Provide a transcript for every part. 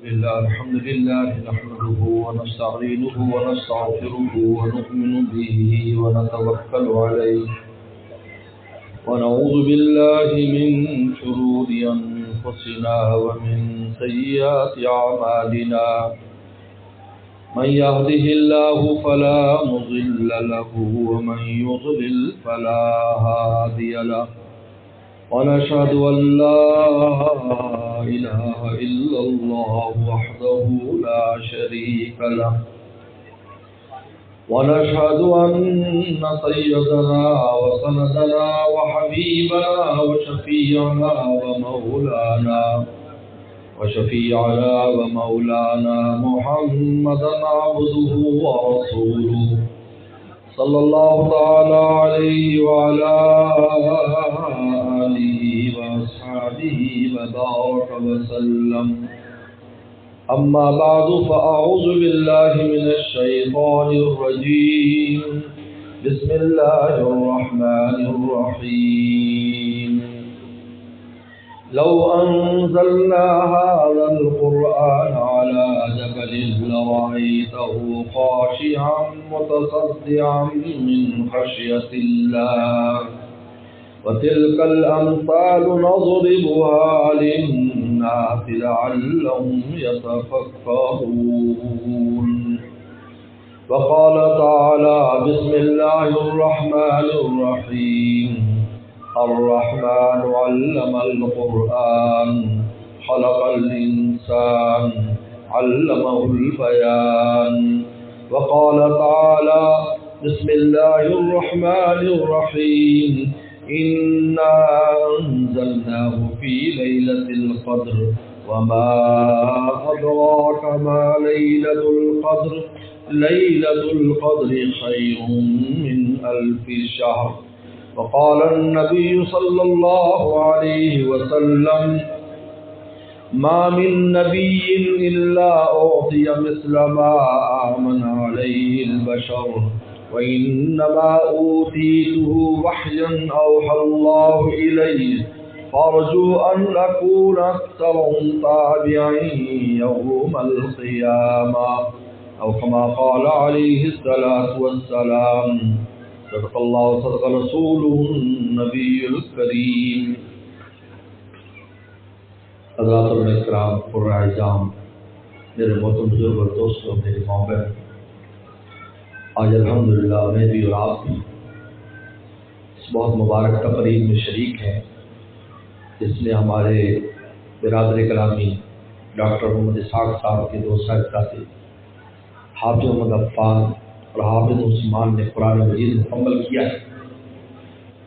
الحمد لله نحمده ونستعينه ونستغفره ونؤمن به ونتوكل عليه ونعوذ بالله من شرور أنفسنا ومن سيئات أعمالنا من يهده الله فلا مضل له ومن يضلل فلا هادي له ونشهد أن لا إله إلا الله وحده لا شريك له ونشهد أن سيدنا وسندنا وحبيبنا وشفيعنا ومولانا محمدا عبده ورسوله صلى الله تعالى عليه وعلى آله وأصحابه وبارك وسلم أما بعد فأعوذ بالله من الشيطان الرجيم بسم الله الرحمن الرحيم لو أنزلنا هذا القرآن على جبل لرأيته خاشعا متصدعا من خشية الله وتلك الأمثال نضربها للناس لعلهم يتفكرون وقال تعالى بسم الله الرحمن الرحيم الرحمن علم القرآن خلق الإنسان علمه البيان وقال تعالى بسم الله الرحمن الرحيم إنا أنزلناه في ليلة القدر وما أدراك ما ليلة القدر ليلة القدر خير من 1000 شهر وقال النبي صلى الله عليه وسلم ما من نبي إلا أعطي مثل ما آمن عليه البشر وإنما أوتيته وحيا أوحى الله إليه فأرجو أن أكون أكثرهم تابعين يوم القيامة أو كما قال عليه الصلاة والسلام صدق الله صدق رسوله النبي الكريم. حضرات الکرام پراعظام، میرے محترم بزرگ اور دوستوں، میرے ماں بہن، آج الحمدللہ میں بھی اور آپ بھی اس بہت مبارک تقریب میں شریک ہیں جس میں ہمارے برادر کرامی ڈاکٹر محمد اسحاق صاحب کے دو صاحبزادے حافظ محمد عفان اور حافظ عثمان نے قرآن مجید مکمل کیا ہے.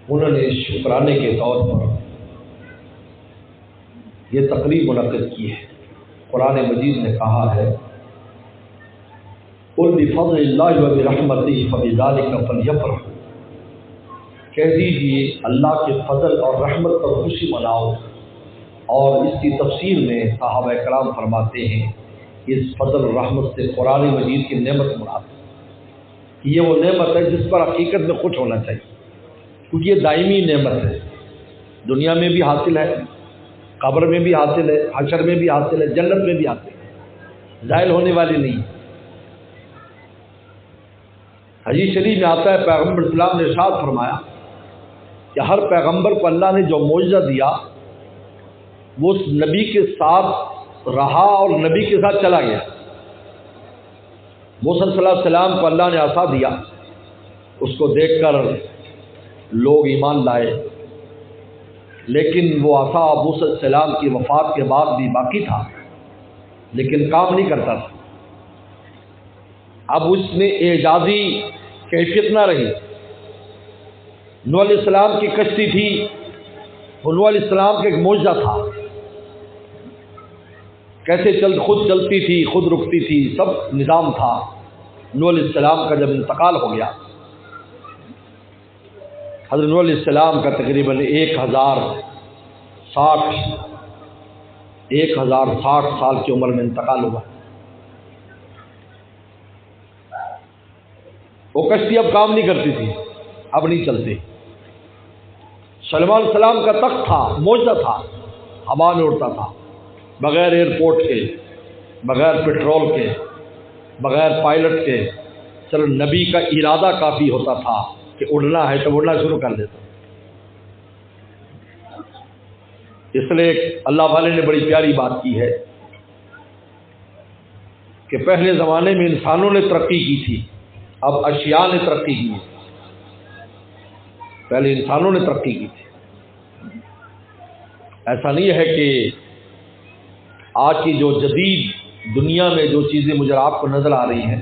انہوں نے شکرانے کے طور پر یہ تقریب منعقد کی ہے. قرآن مجید نے کہا ہے قل بفضل اللہ وبرحمتہ فبذلک فلیفرحوا، کہہ دیجیے اللہ کے فضل اور رحمت پر خوشی مناؤ. اور اس کی تفسیر میں صحابہ کرام فرماتے ہیں اس فضل اور رحمت سے قرآن مجید کی نعمت مراد ہے. یہ وہ نعمت ہے جس پر حقیقت میں خوش ہونا چاہیے، کیونکہ یہ دائمی نعمت ہے. دنیا میں بھی حاصل ہے، قبر میں بھی حاصل ہے، حشر میں بھی حاصل ہے، جنت میں بھی حاصل ہے، زائل ہونے والی نہیں. حدیث شریف میں آتا ہے پیغمبر اسلام نے ارشاد فرمایا کہ ہر پیغمبر کو اللہ نے جو معجزہ دیا وہ اس نبی کے ساتھ رہا اور نبی کے ساتھ چلا گیا. موسیٰ صلی اللہ علیہ وسلم کو اللہ نے عصا دیا، اس کو دیکھ کر لوگ ایمان لائے، لیکن وہ عصا موسیٰ علیہ السلام کی وفات کے بعد بھی باقی تھا لیکن کام نہیں کرتا تھا. اب اس میں اعجازی کیفیت نہ رہی. نوح علیہ السلام کی کشتی تھی، وہ نوح علیہ السلام کا ایک معجزہ تھا، کیسے خود چلتی تھی، خود رکتی تھی، سب نظام تھا. نوح علیہ السلام کا جب انتقال ہو گیا، حضرت نوح علیہ السلام کا تقریباً 1060 سال کی عمر میں انتقال ہوا. وہ کشتی اب کام نہیں کرتی تھی، اب نہیں چلتی. سلیمان علیہ السلام کا تخت تھا، معجزہ تھا، ہوا میں اڑتا تھا بغیر ایئرپورٹ کے. بغیر پیٹرول کے، بغیر پائلٹ کے، چلو نبی کا ارادہ کافی ہوتا تھا کہ اڑنا ہے تو اڑنا شروع کر دیتا۔ اس لیے اللہ والے نے بڑی پیاری بات کی ہے کہ پہلے زمانے میں انسانوں نے ترقی کی تھی، اب اشیاء نے ترقی کی ہے۔ پہلے انسانوں نے ترقی کی تھی۔ ایسا نہیں ہے کہ آج کی جو جدید دنیا میں جو چیزیں مجھے آپ کو نظر آ رہی ہیں،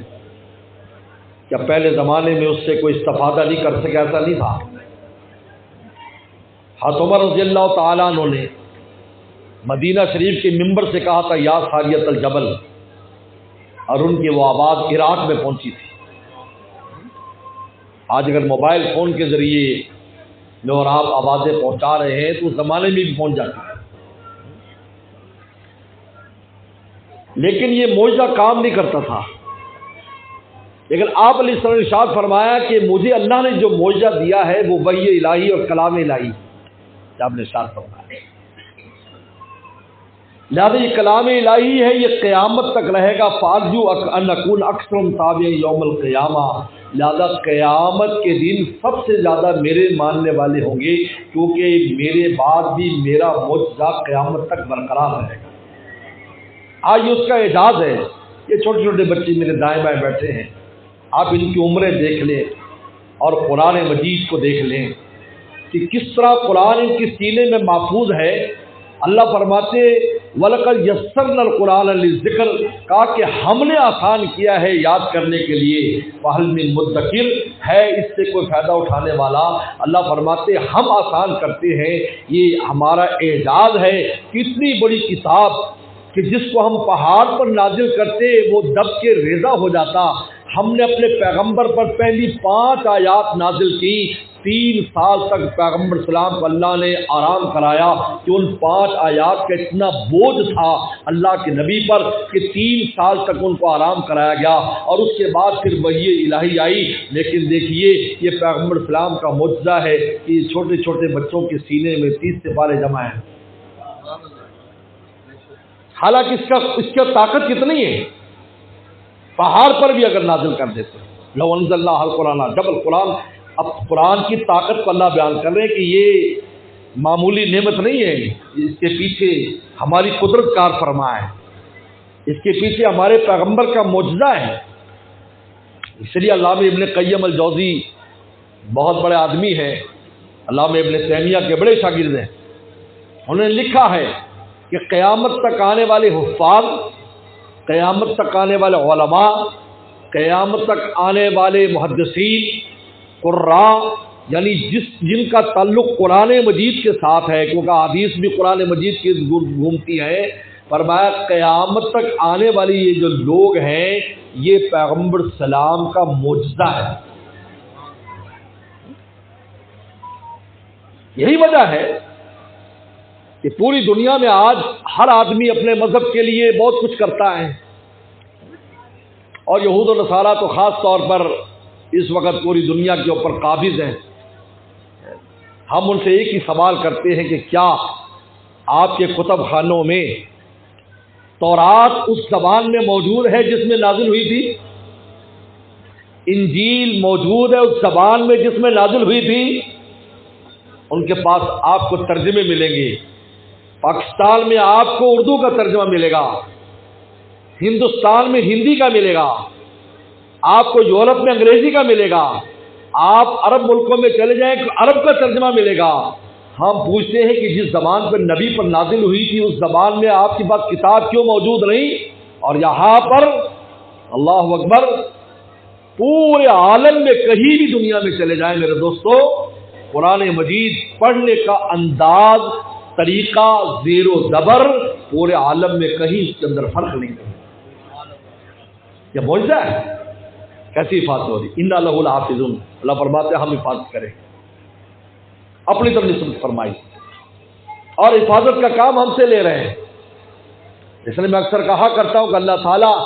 کیا پہلے زمانے میں اس سے کوئی استفادہ نہیں کر سکے؟ ایسا نہیں تھا۔ حضرت عمر رضی اللہ تعالیٰ عنہ نے مدینہ شریف کے ممبر سے کہا تھا یا ساریۃ الجبل، اور ان کی وہ آواز عراق میں پہنچی تھی۔ آج اگر موبائل فون کے ذریعے میں اور آپ آوازیں پہنچا رہے ہیں تو اس زمانے میں بھی پہنچ جاتی ہے، لیکن یہ معجزہ کام نہیں کرتا تھا۔ لیکن آپ علیہ السلام نے ارشاد فرمایا کہ مجھے اللہ نے جو معجزہ دیا ہے وہ وحی الہی اور کلام الہی، آپ نے ارشاد فرمایا۔ لہٰذا یہ کلام الہی ہے، یہ قیامت تک رہے گا۔ فارجو ان اکون اکثر تابع یوم القیامہ، لہٰذا قیامت کے دن سب سے زیادہ میرے ماننے والے ہوں گے، کیونکہ میرے بعد بھی میرا معجزہ قیامت تک برقرار رہے گا۔ آج اس کا اعجاز ہے، یہ چھوٹے چھوٹے بچے میرے دائیں بائیں بیٹھے ہیں، آپ ان کی عمریں دیکھ لیں اور قرآن مجید کو دیکھ لیں کہ کس طرح قرآن ان کے سینے میں محفوظ ہے۔ اللہ فرماتے وَلَقَدْ يَسَّرْنَا الْقُرْآنَ لِلذِّكْرِ، کہا کہ ہم نے آسان کیا ہے یاد کرنے کے لیے، فَهَلْ مِن مُدَّكِرٍ، ہے اس سے کوئی فائدہ اٹھانے والا؟ اللہ فرماتے ہم آسان کرتے ہیں، یہ ہمارا اعجاز ہے۔ کتنی بڑی کتاب کہ جس کو ہم پہاڑ پر نازل کرتے وہ دب کے ریزہ ہو جاتا، ہم نے اپنے پیغمبر پر پہلی 5 آیات نازل کی، 3 سال تک پیغمبر اسلام کو اللہ نے آرام کرایا کہ ان 5 آیات کا اتنا بوجھ تھا اللہ کے نبی پر کہ 3 سال تک ان کو آرام کرایا گیا، اور اس کے بعد پھر وحی الہی آئی۔ لیکن دیکھیے یہ پیغمبر اسلام کا معجزہ ہے کہ چھوٹے چھوٹے بچوں کے سینے میں 30 سپارے جمع ہیں، حالانکہ اس کا طاقت کتنی ہے، پہاڑ پر بھی اگر نازل کر دیتے۔ لو انزلنا القرآن جبل، قرآن، اب قرآن کی طاقت کو اللہ بیان کر رہے ہیں کہ یہ معمولی نعمت نہیں ہے، اس کے پیچھے ہماری قدرت کار فرما ہے، اس کے پیچھے ہمارے پیغمبر کا معجزہ ہے۔ اس لیے علامہ ابن قیم الجوزی بہت بڑے آدمی ہیں، علامہ ابن تیمیہ کے بڑے شاگرد ہیں، انہوں نے لکھا ہے کہ قیامت تک آنے والے حفاظ، قیامت تک آنے والے علماء، قیامت تک آنے والے محدثین، قراء، یعنی جن کا تعلق قرآن مجید کے ساتھ ہے، کیونکہ حدیث بھی قرآن مجید کی گھومتی ہے، فرمایا قیامت تک آنے والی یہ جو لوگ ہیں یہ پیغمبر سلام کا معجزہ ہے۔ یہی وجہ ہے کہ پوری دنیا میں آج ہر آدمی اپنے مذہب کے لیے بہت کچھ کرتا ہے، اور یہود و نصارہ تو خاص طور پر اس وقت پوری دنیا کے اوپر قابض ہیں۔ ہم ان سے ایک ہی سوال کرتے ہیں کہ کیا آپ کے کتب خانوں میں تورات اس زبان میں موجود ہے جس میں نازل ہوئی تھی؟ انجیل موجود ہے اس زبان میں جس میں نازل ہوئی تھی؟ ان کے پاس آپ کو ترجمے ملیں گے، پاکستان میں آپ کو اردو کا ترجمہ ملے گا، ہندوستان میں ہندی کا ملے گا، آپ کو یورپ میں انگریزی کا ملے گا، آپ عرب ملکوں میں چلے جائیں عرب کا ترجمہ ملے گا۔ ہم پوچھتے ہیں کہ جس زبان پر نبی پر نازل ہوئی تھی اس زبان میں آپ کے پاس کتاب کیوں موجود نہیں؟ اور یہاں پر اللہ اکبر پورے عالم میں کہیں بھی دنیا میں چلے جائیں میرے دوستو، قرآن مجید پڑھنے کا انداز، طریقہ، زیر و زبر پورے عالم میں کہیں اس کے اندر فرق نہیں ہے۔ یہ معجزہ ہے، کیسی حفاظت ہو رہی؟ اِنَّا لَهُ لَحَافِظُونَ، اللہ فرماتے ہیں ہم حفاظت کریں، اپنی طرف نسبت فرمائی، اور حفاظت کا کام ہم سے لے رہے ہیں۔ اس لیے میں اکثر کہا کرتا ہوں کہ اللہ تعالیٰ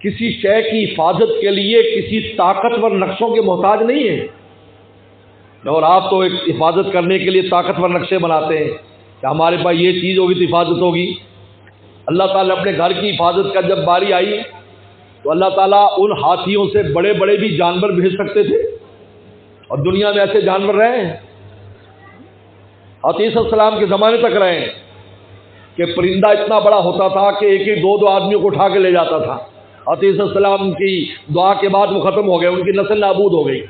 کسی شے کی حفاظت کے لیے کسی طاقتور نقشوں کے محتاج نہیں ہے، اور آپ تو ایک حفاظت کرنے کے لیے طاقتور نقشے بناتے ہیں کہ ہمارے پاس یہ چیز ہوگی تو حفاظت ہوگی، اللہ تعالیٰ نے اپنے گھر کی حفاظت کا جب باری آئی تو اللہ تعالیٰ ان ہاتھیوں سے بڑے بڑے بھی جانور بھیج سکتے تھے، اور دنیا میں ایسے جانور رہے ہیں، ہاتھی صلی اللہ علیہ وسلم کے زمانے تک رہے ہیں کہ پرندہ اتنا بڑا ہوتا تھا کہ ایک ایک دو آدمیوں کو اٹھا کے لے جاتا تھا۔ ہاتھی صلی اللہ علیہ وسلم کی دعا کے بعد وہ ختم ہو گئے، ان کی نسل نابود ہو گئی۔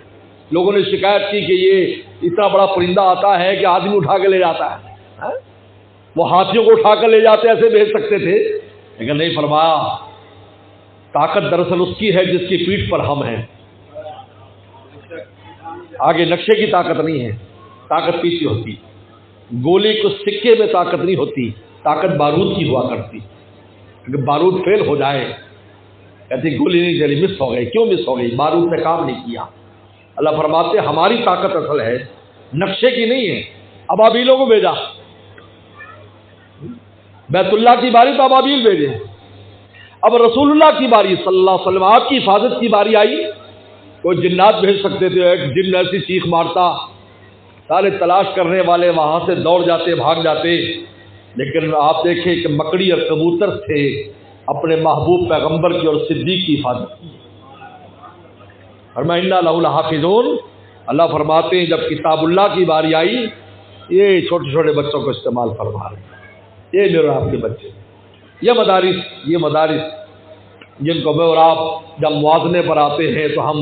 لوگوں نے شکایت کی کہ یہ اتنا بڑا پرندہ آتا ہے کہ آدمی اٹھا کے لے جاتا ہے، وہ ہاتھیوں کو اٹھا کر لے جاتے ایسے بھیج سکتے تھے، لیکن نہیں، فرمایا طاقت دراصل اس کی ہے جس کی پیٹھ پر ہم ہیں، آگے نقشے کی طاقت نہیں ہے، طاقت پیچھے ہوتی۔ گولی کو سکے میں طاقت نہیں ہوتی، طاقت بارود کی ہوا کرتی، اگر بارود فیل ہو جائے کہتی گولی نہیں چلی، مس ہو گئی، کیوں مس ہو گئی؟ بارود نے کام نہیں کیا۔ اللہ فرماتے ہماری طاقت اصل ہے، نقشے کی نہیں ہے۔ ابابیلوں کو بھیجا، بیت اللہ کی باری تو ابابیل بھیجے، اب رسول اللہ کی باری صلی اللہ علیہ وسلم، آپ کی حفاظت کی باری آئی، کوئی جنات بھیج سکتے تھے، ایک جن ایسی چیخ مارتا، سارے تلاش کرنے والے وہاں سے دوڑ جاتے، بھاگ جاتے، لیکن آپ دیکھیں کہ مکڑی اور کبوتر سے اپنے محبوب پیغمبر کی اور صدیق کی حفاظت کی۔ فرمایا انا لہ لحافظون، اللہ فرماتے ہیں جب کتاب اللہ کی باری آئی، یہ چھوٹے چھوٹے بچوں کو استعمال فرما رہے ہیں، یہ میرے آپ کے بچے، یہ مدارس جن کو میں اور آپ جب موازنے پر آتے ہیں تو ہم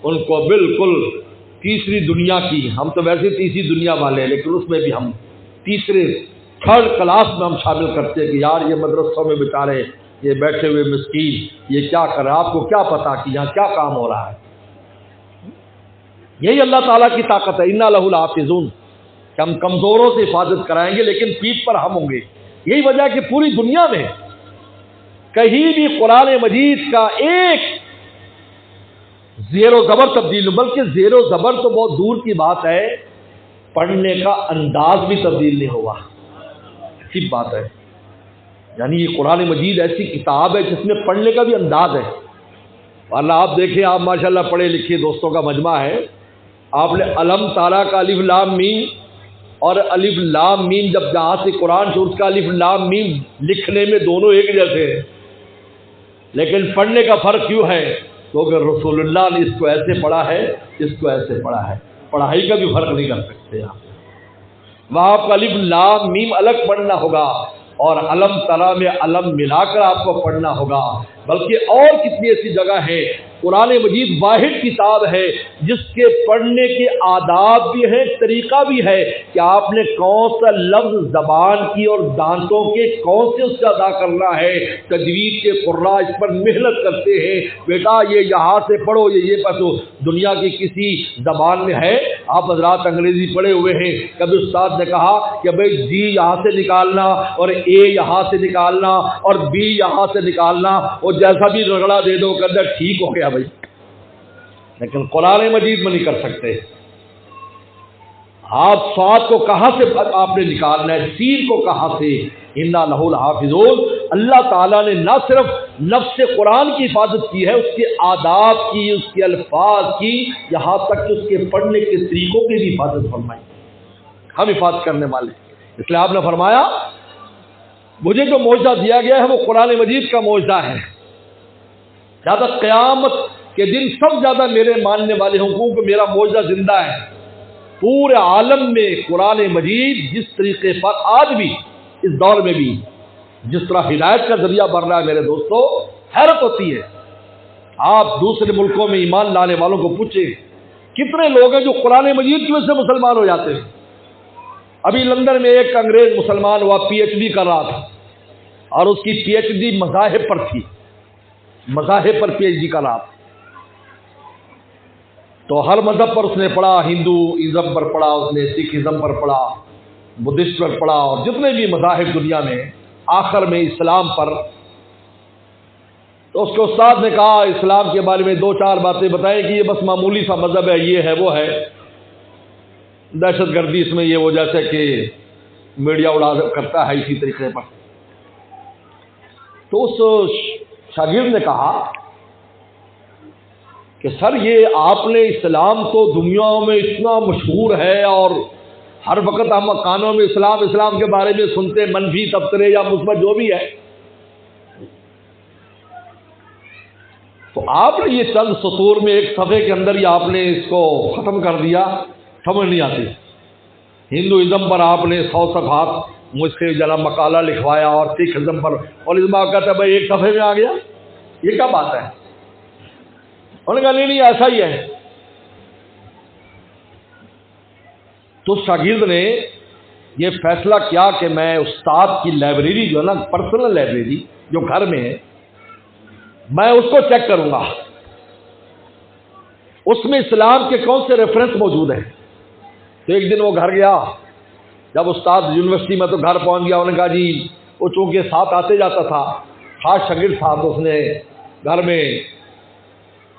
ان کو بالکل تیسری دنیا کی، ہم تو ویسے تیسری دنیا والے ہیں، لیکن اس میں بھی ہم تیسرے تھرڈ کلاس میں ہم شامل کرتے ہیں کہ یار یہ مدرسوں میں بیچارے یہ بیٹھے ہوئے مسکین یہ کیا کر رہے ہیں، آپ کو کیا پتا کہ یہاں کیا کام ہو رہا ہے۔ یہی اللہ تعالیٰ کی طاقت ہے، انا لہ لحافظون، کہ ہم کمزوروں سے حفاظت کرائیں گے لیکن پیٹھ پر ہم ہوں گے۔ یہی وجہ ہے کہ پوری دنیا میں کہیں بھی قرآن مجید کا ایک زیر و زبر تبدیل، بلکہ زیر و زبر تو بہت دور کی بات ہے، پڑھنے کا انداز بھی تبدیل نہیں ہوا، عجیب بات ہے۔ یعنی یہ قرآن مجید ایسی کتاب ہے جس میں پڑھنے کا بھی انداز ہے۔ اللہ آپ دیکھیں، آپ ماشاءاللہ پڑھے لکھے دوستوں کا مجمع ہے، آپ نے علم تعالیٰ کا الف لام میم اور الف لام میم جب جہاں سے قرآن سے اس کا الف لام میم لکھنے میں دونوں ایک جیسے ہیں، لیکن پڑھنے کا فرق کیوں ہے؟ کیونکہ رسول اللہ نے اس کو ایسے پڑھا ہے، اس کو ایسے پڑھا ہے، پڑھائی کا بھی فرق نہیں کر سکتے آپ۔ وہاں آپ کا الف لام میم الگ پڑھنا ہوگا اور علم تلا میں علم ملا کر آپ کو پڑھنا ہوگا، بلکہ اور کتنی ایسی جگہ ہے۔ قرآن مجید واحد کتاب ہے جس کے پڑھنے کے آداب بھی ہیں، طریقہ بھی ہے کہ آپ نے کون سا لفظ زبان کی اور دانتوں کے کون سے اس سے ادا کرنا ہے۔ تجوید کے قراء اس پر محنت کرتے ہیں، بیٹا یہ یہاں سے پڑھو، یہ پڑھو۔ دنیا کی کسی زبان میں ہے؟ آپ حضرات انگریزی پڑھے ہوئے ہیں، کبھی استاد نے کہا کہ بھائی جی یہاں سے نکالنا اور اے یہاں سے نکالنا اور بی یہاں سے نکالنا، اور جیسا بھی رگڑا دے دو کہ ٹھیک ہو گیا بھائی، لیکن قرآن مجید میں نہیں کر سکتے۔ آپ صاد کو کہاں سے آپ نے نکالنا ہے، سین کو کہاں سے؟ انا لہ لحافظون۔ اللہ تعالیٰ نے نہ صرف نفس قرآن کی حفاظت کی ہے، اس کے آداب کی، اس کے الفاظ کی، یہاں تک کہ اس کے پڑھنے کے طریقوں کی بھی حفاظت فرمائی، ہم حفاظت کرنے والے۔ اس لیے آپ نے فرمایا مجھے جو معجزہ دیا گیا ہے وہ قرآن مجید کا معجزہ ہے، زیادہ قیامت کے دن سب زیادہ میرے ماننے والے ہوں کیونکہ میرا معجزہ زندہ ہے۔ پورے عالم میں قرآن مجید جس طریقے پر آج بھی اس دور میں بھی جس طرح ہدایت کا ذریعہ بن رہا ہے، میرے دوستو حیرت ہوتی ہے۔ آپ دوسرے ملکوں میں ایمان لانے والوں کو پوچھیں کتنے لوگ ہیں جو قرآن مجید کی وجہ سے مسلمان ہو جاتے ہیں۔ ابھی لندن میں ایک انگریز مسلمان ہوا، پی ایچ ڈی کر رہا تھا، اور اس کی پی ایچ ڈی مذاہب پر تھی، مذاہب پر پی ایچ ڈی کر رہا تھا۔ تو ہر مذہب پر اس نے پڑھا، ہندو ازم پر پڑھا، اس نے سکھ ازم پر پڑھا، بدھسٹ پر پڑھا، اور جتنے بھی مذاہب دنیا میں، آخر میں اسلام پر۔ تو اس کے استاد نے کہا اسلام کے بارے میں دو چار باتیں بتائیں کہ یہ بس معمولی سا مذہب ہے، یہ ہے وہ ہے، دہشت گردی اس میں یہ وہ، جیسے کہ میڈیا اڑا کرتا ہے اسی طریقے پر۔ تو اس شاگرد نے کہا کہ سر یہ آپ نے اسلام تو دنیا میں اتنا مشہور ہے اور ہر وقت ہم کانوں میں اسلام کے بارے میں سنتے، منفی تبصرے یا مثبت جو بھی ہے، تو آپ نے یہ چند سطور میں ایک صفحے کے اندر ہی آپ نے اس کو ختم کر دیا، سمجھ نہیں آتی۔ ہندوازم پر آپ نے 100 صفحات مجھ سے جناب مقالہ لکھوایا، اور سکھ ازم پر، اور اس بات کہتا ہے بھائی ایک صفحے میں آ گیا، یہ کیا بات ہے؟ انہوں نے کہا نہیں ایسا ہی ہے۔ تو شاگرد نے یہ فیصلہ کیا کہ میں استاد کی لائبریری جو ہے نا، پرسنل لائبریری جو گھر میں ہے، میں اس کو چیک کروں گا، اس میں اسلام کے کون سے ریفرنس موجود ہیں۔ تو ایک دن وہ گھر گیا، جب استاد یونیورسٹی میں تو گھر پہنچ گیا، انہوں نے کہا جی وہ چونکہ ساتھ آتے جاتا تھا، خاص شاگرد تھا، تو اس نے گھر میں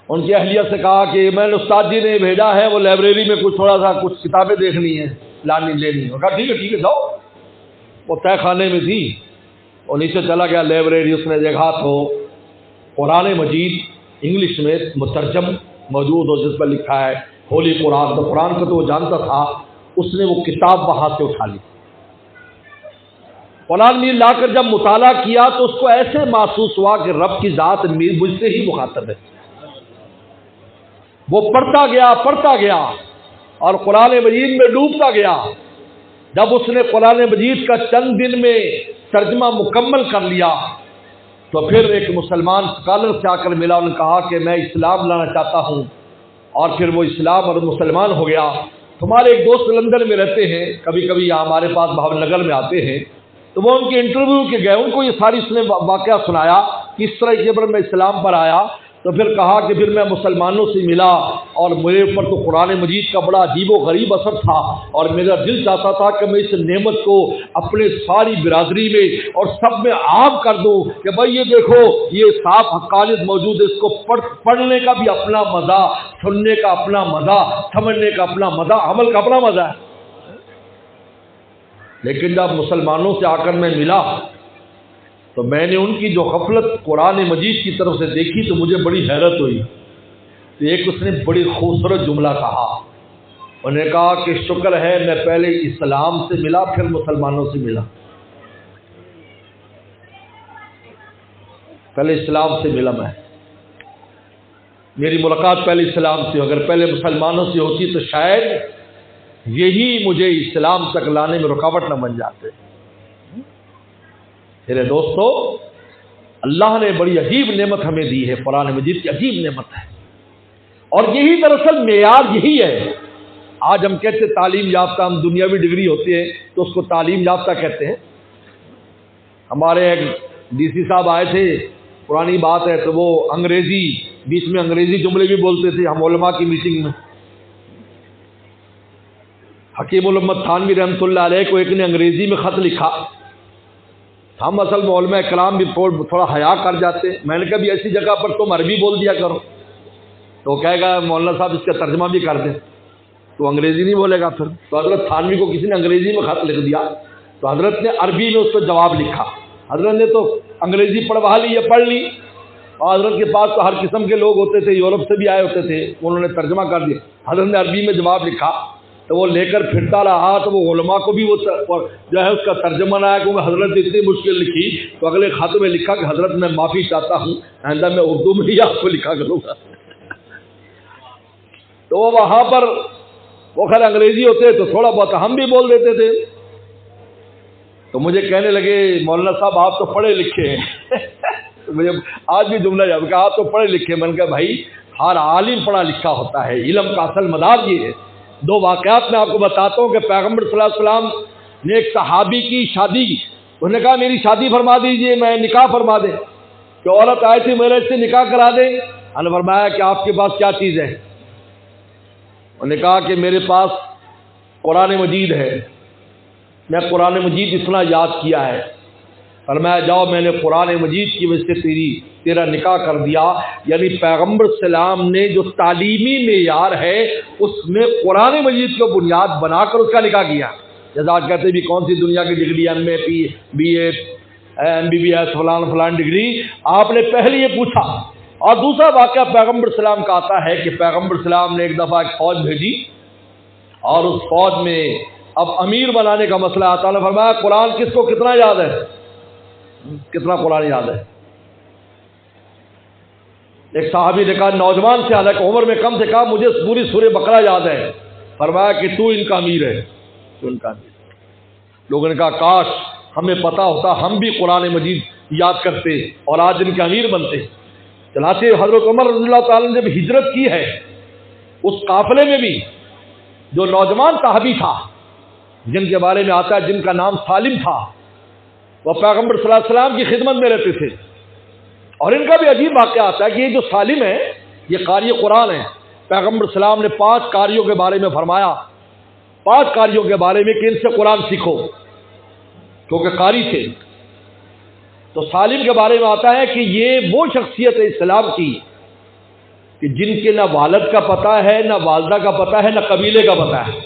ان کی اہلیہ سے کہا کہ میں نے استاد جی نے بھیجا ہے، وہ لائبریری میں کچھ تھوڑا سا کچھ کتابیں دیکھنی ہیں، لانی لینی ہے۔ کہا ٹھیک ہے جاؤ۔ وہ طے خانے میں تھی، اور نیچے چلا گیا لائبریری، اس نے دیکھا تو قرآن مجید انگلش میں مترجم موجود ہو، جس پر لکھا ہے ہولی قرآن۔ تو قرآن کو تو وہ جانتا تھا، اس نے وہ کتاب وہاں سے اٹھا لی، قرآن میں لا کر جب مطالعہ کیا تو اس کو ایسے محسوس ہوا کہ رب کی ذات مجھ سے ہی مخاطب ہے۔ وہ پڑھتا گیا اور قرآن مجید میں ڈوبتا گیا۔ جب اس نے قرآن مجید کا چند دن میں ترجمہ مکمل کر لیا تو پھر ایک مسلمان اسکالر سے آ کر ملا، انہوں نے کہا کہ میں اسلام لانا چاہتا ہوں، اور پھر وہ اسلام اور مسلمان ہو گیا۔ ہمارے ایک دوست لندن میں رہتے ہیں، کبھی کبھی یہاں ہمارے پاس بھاون نگر میں آتے ہیں، تو وہ ان کے انٹرویو کے گئے، ان کو یہ ساری اس نے واقعہ سنایا کہ اس طرح کے پر میں اسلام پر آیا۔ تو پھر کہا کہ پھر میں مسلمانوں سے ملا، اور میرے اوپر تو قرآن مجید کا بڑا عجیب و غریب اثر تھا، اور میرا دل چاہتا تھا کہ میں اس نعمت کو اپنے ساری برادری میں اور سب میں عام کر دوں کہ بھائی یہ دیکھو یہ صاف حقانیت موجود ہے، اس کو پڑھنے کا بھی اپنا مزہ، سننے کا اپنا مزہ، سمجھنے کا اپنا مزہ، عمل کا اپنا مزہ ہے۔ لیکن جب مسلمانوں سے آ کر میں ملا تو میں نے ان کی جو غفلت قرآن مجید کی طرف سے دیکھی تو مجھے بڑی حیرت ہوئی۔ تو ایک اس نے بڑی خوبصورت جملہ کہا، انہوں نے کہا کہ شکر ہے میں پہلے اسلام سے ملا پھر مسلمانوں سے ملا، پہلے اسلام سے ملا، میری ملاقات پہلے اسلام سے، اگر پہلے مسلمانوں سے ہوتی تو شاید یہی مجھے اسلام تک لانے میں رکاوٹ نہ بن جاتے۔ میرے دوستو، اللہ نے بڑی عجیب نعمت ہمیں دی ہے، قرآن مجید کی عجیب نعمت ہے، اور یہی دراصل معیار یہی ہے۔ آج ہم کہتے ہیں تعلیم یافتہ، ہم دنیاوی ڈگری ہوتی ہے تو اس کو تعلیم یافتہ کہتے ہیں۔ ہمارے ایک ڈی سی صاحب آئے تھے، پرانی بات ہے، تو وہ انگریزی، بیچ میں انگریزی جملے بھی بولتے تھے۔ ہم علماء کی میٹنگ میں حکیم الامت تھانوی رحمۃ اللہ علیہ کو ایک نے انگریزی میں خط لکھا، ہم اصل میں علماء کرام بھی تھوڑا حیا کر جاتے، میں نے کہا بھی ایسی جگہ پر تم عربی بول دیا کرو، تو وہ کہے گا مولانا صاحب اس کا ترجمہ بھی کر دیں، تو انگریزی نہیں بولے گا پھر۔ تو حضرت تھانوی کو کسی نے انگریزی میں خط لکھ دیا، تو حضرت نے عربی میں اس کو جواب لکھا۔ حضرت نے تو انگریزی پڑھوا لی یا پڑھ لی، اور حضرت کے پاس تو ہر قسم کے لوگ ہوتے تھے، یورپ سے بھی آئے ہوتے تھے، انہوں نے ترجمہ کر دیا۔ حضرت نے عربی میں جواب لکھا تو وہ لے کر پھرتا رہا، تو وہ علماء کو بھی وہ جو ہے اس کا ترجمہ نہ آیا، کیونکہ حضرت نے اتنی مشکل لکھی، تو اگلے خط میں لکھا کہ حضرت میں معافی چاہتا ہوں، آئندہ میں اردو میں ہی آپ کو لکھا کروں گا۔ تو وہ وہاں پر وہ خیر انگریزی ہوتے تو تھوڑا بہت ہم بھی بول دیتے تھے، تو مجھے کہنے لگے مولانا صاحب آپ تو پڑھے لکھے ہیں مجھے آج بھی جملہ یاد کہ آپ تو پڑھے لکھے۔ میں نے کہا بھائی ہر عالم پڑھا لکھا ہوتا ہے، علم کا اصل مدار یہ ہے۔ دو واقعات میں آپ کو بتاتا ہوں کہ پیغمبر صلی اللہ علیہ وسلم نے ایک صحابی کی شادی کی، انہوں نے کہا میری شادی فرما دیجئے، میں نکاح فرما دیں، کہ عورت آئی تھی میرے سے نکاح کرا دیں۔ انہوں نے فرمایا کہ آپ کے پاس کیا چیز ہے؟ انہوں نے کہا کہ میرے پاس قرآن مجید ہے، میں قرآن مجید اتنا یاد کیا ہے۔ فرمایا جاؤ میں نے قرآن مجید کی وجہ سے تیرا نکاح کر دیا۔ یعنی پیغمبر السلام نے جو تعلیمی معیار ہے اس میں قرآن مجید کو بنیاد بنا کر اس کا نکاح کیا۔ جیسا آج کہتے بھی کون سی دنیا کی degree, M A, B A, M B B S, فلان ڈگری، آپ نے پہلے یہ پوچھا۔ اور دوسرا واقعہ پیغمبر السلام کا آتا ہے کہ پیغمبر السلام نے ایک دفعہ ایک فوج بھیجی، اور اس فوج میں اب امیر بنانے کا مسئلہ آتا ہے۔ فرمایا قرآن کس کو کتنا یاد ہے؟ کتنا قرآن یاد ہے؟ ایک صحابی نے کہا نوجوان سے حالانکہ عمر میں کم سے کم مجھے پوری سورہ بقرہ یاد ہے، فرمایا کہ تو ان کا امیر ہے، تو ان کا امیر۔ لوگوں نے کہا کاش ہمیں پتا ہوتا ہم بھی قرآن مجید یاد کرتے اور آج ان کے امیر بنتے۔ چنانچہ حضرت عمر رضی اللہ تعالیٰ نے جب ہجرت کی ہے، اس قافلے میں بھی جو نوجوان صحابی تھا جن کے بارے میں آتا ہے جن کا نام سالم تھا، وہ پیغمبر صلی اللہ علیہ وسلم کی خدمت میں رہتے تھے۔ اور ان کا بھی عجیب واقعہ آتا ہے کہ یہ جو سالم ہے یہ قاری قرآن ہے۔ پیغمبر صلی اللہ علیہ وسلم نے 5 قاریوں کے بارے میں فرمایا، 5 قاریوں کے بارے میں کہ ان سے قرآن سیکھو، کیونکہ قاری تھے۔ تو سالم کے بارے میں آتا ہے کہ یہ وہ شخصیت ہے اسلام کی کہ جن کے نہ والد کا پتہ ہے، نہ والدہ کا پتہ ہے، نہ قبیلے کا پتہ ہے۔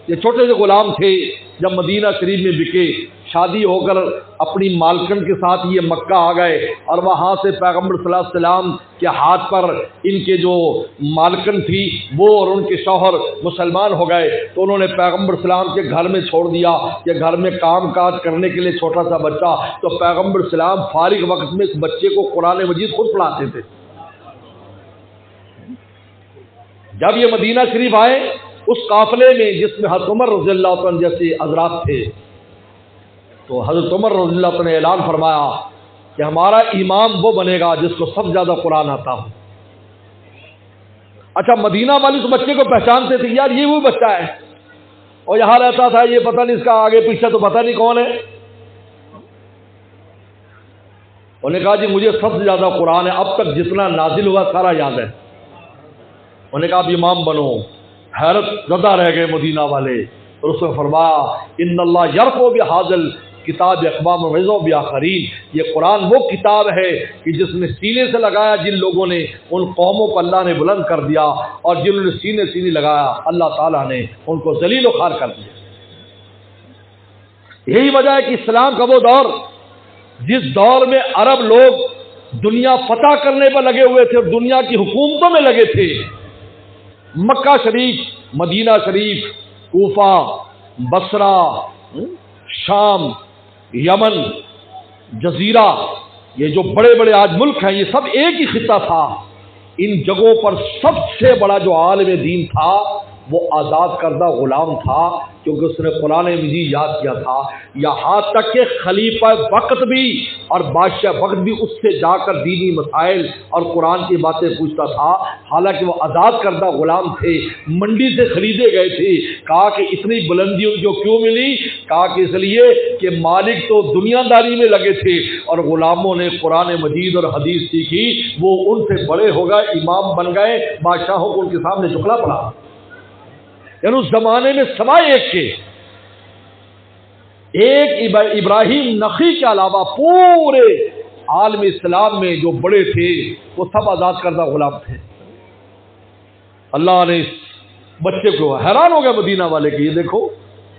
یہ چھوٹے سے غلام تھے، جب مدینہ شریف میں بکے، شادی ہو کر اپنی مالکن کے ساتھ یہ مکہ آ گئے، اور وہاں سے پیغمبر صلی اللہ علیہ وسلم کے ہاتھ پر ان کے جو مالکن تھی وہ اور ان کے شوہر مسلمان ہو گئے، تو انہوں نے پیغمبر صلی اللہ علیہ وسلم کے گھر میں چھوڑ دیا کہ گھر میں کام کاج کرنے کے لیے چھوٹا سا بچہ، تو پیغمبر صلی اللہ علیہ وسلم فارغ وقت میں اس بچے کو قرآن مجید خود پڑھاتے تھے۔ جب یہ مدینہ شریف آئے اس قافلے میں جس میں حضرت عمر رضی اللہ عنہ جیسے حضرات تھے، تو حضرت عمر رضی اللہ عنہ نے اعلان فرمایا کہ ہمارا امام وہ بنے گا جس کو سب سے زیادہ قرآن آتا ہو۔ اچھا، مدینہ والے اس بچے کو پہچانتے تھے، یار یہ وہ بچہ ہے، اور یہاں رہتا تھا، یہ پتہ نہیں اس کا آگے پیچھے تو پتہ نہیں کون ہے۔ انہوں نے کہا جی مجھے سب سے زیادہ قرآن ہے، اب تک جتنا نازل ہوا سارا یاد ہے۔ انہوں نے کہا اب امام بنو۔ حیرت زدہ رہ گئے مدینہ والے، اور اس نے فرمایا ان اللہ یرفع بہذل کتاب اقوام ویذو بآخرین، یہ قرآن وہ کتاب ہے کہ جس نے سینے سے لگایا جن لوگوں نے، ان قوموں کو اللہ نے بلند کر دیا، اور جنہوں نے سینے سے نہیں لگایا اللہ تعالیٰ نے ان کو ذلیل و خوار کر دیا۔ یہی وجہ ہے کہ اسلام کا وہ دور جس دور میں عرب لوگ دنیا فتح کرنے پر لگے ہوئے تھے اور دنیا کی حکومتوں میں لگے تھے، مکہ شریف، مدینہ شریف، کوفہ، بصرہ، شام، یمن، جزیرہ، یہ جو بڑے بڑے آج ملک ہیں یہ سب ایک ہی خطہ تھا۔ ان جگہوں پر سب سے بڑا جو عالم دین تھا وہ آزاد کردہ غلام تھا، کیونکہ اس نے قرآن مجید یاد کیا تھا۔ یہاں تک کہ خلیفہ وقت بھی اور بادشاہ وقت بھی اس سے جا کر دینی مسائل اور قرآن کی باتیں پوچھتا تھا، حالانکہ وہ آزاد کردہ غلام تھے، منڈی سے خریدے گئے تھے۔ کہا کہ اتنی بلندی ان کو کیوں ملی؟ کہا کہ اس لیے کہ مالک تو دنیا داری میں لگے تھے اور غلاموں نے قرآن مجید اور حدیث سیکھی، وہ ان سے بڑے ہو گئے، امام بن گئے، بادشاہوں کو ان کے سامنے جھکنا پڑا۔ یعنی اس زمانے میں سوائے ایک ابراہیم نخعی کے علاوہ پورے عالم اسلام میں جو بڑے تھے وہ سب آزاد کردہ غلام تھے۔ اللہ نے اس بچے کو حیران ہو گیا مدینہ والے کہ یہ دیکھو،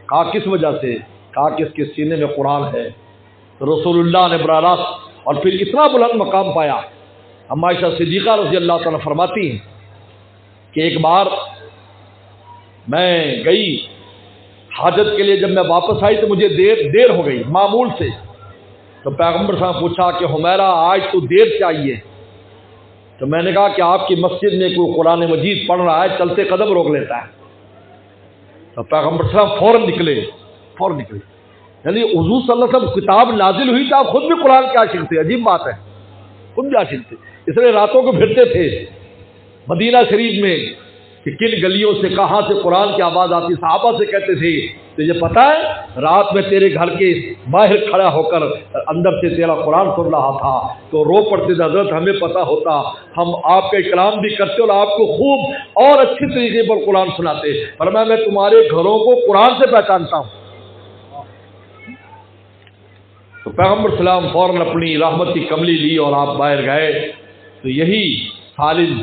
کہا کس وجہ سے؟ کہا کہ اس کے سینے میں قرآن ہے۔ تو رسول اللہ نے براہ راست اور پھر اتنا بلند مقام پایا۔ اما عائشہ صدیقہ رضی اللہ تعالیٰ فرماتی ہیں کہ ایک بار میں گئی حاجت کے لیے، جب میں واپس آئی تو مجھے دیر ہو گئی معمول سے، تو پیغمبر صاحب پوچھا کہ حمیرہ آج تو دیر سے آئی ہے؟ تو میں نے کہا کہ آپ کی مسجد میں کوئی قرآن مجید پڑھ رہا ہے، چلتے قدم روک لیتا ہے۔ تو پیغمبر صاحب فوراً نکلے۔ یعنی حضور صلی اللہ علیہ وسلم کتاب نازل ہوئی تو آپ خود بھی قرآن کے عاشق تھے، عجیب بات ہے، خود بھی عاشق تھے، اس لیے راتوں کو پھرتے تھے مدینہ شریف میں کہ کن گلیوں سے کہاں سے قرآن کی آواز آتی۔ صحابہ سے کہتے تھے تجھے پتہ ہے رات میں تیرے گھر کے باہر کھڑا ہو کر اندر سے تیرا قرآن سن رہا تھا، تو رو پڑتے تھے حضرت ہمیں پتہ ہوتا ہم آپ کا کلام بھی کرتے اور آپ کو خوب اور اچھی طریقے پر قرآن سناتے، فرمایا میں تمہارے گھروں کو قرآن سے پہچانتا ہوں۔ تو پیغمبر صلی اللہ علیہ وسلم فوراً اپنی رحمت کی کملی لی اور آپ باہر گئے، تو یہی سالم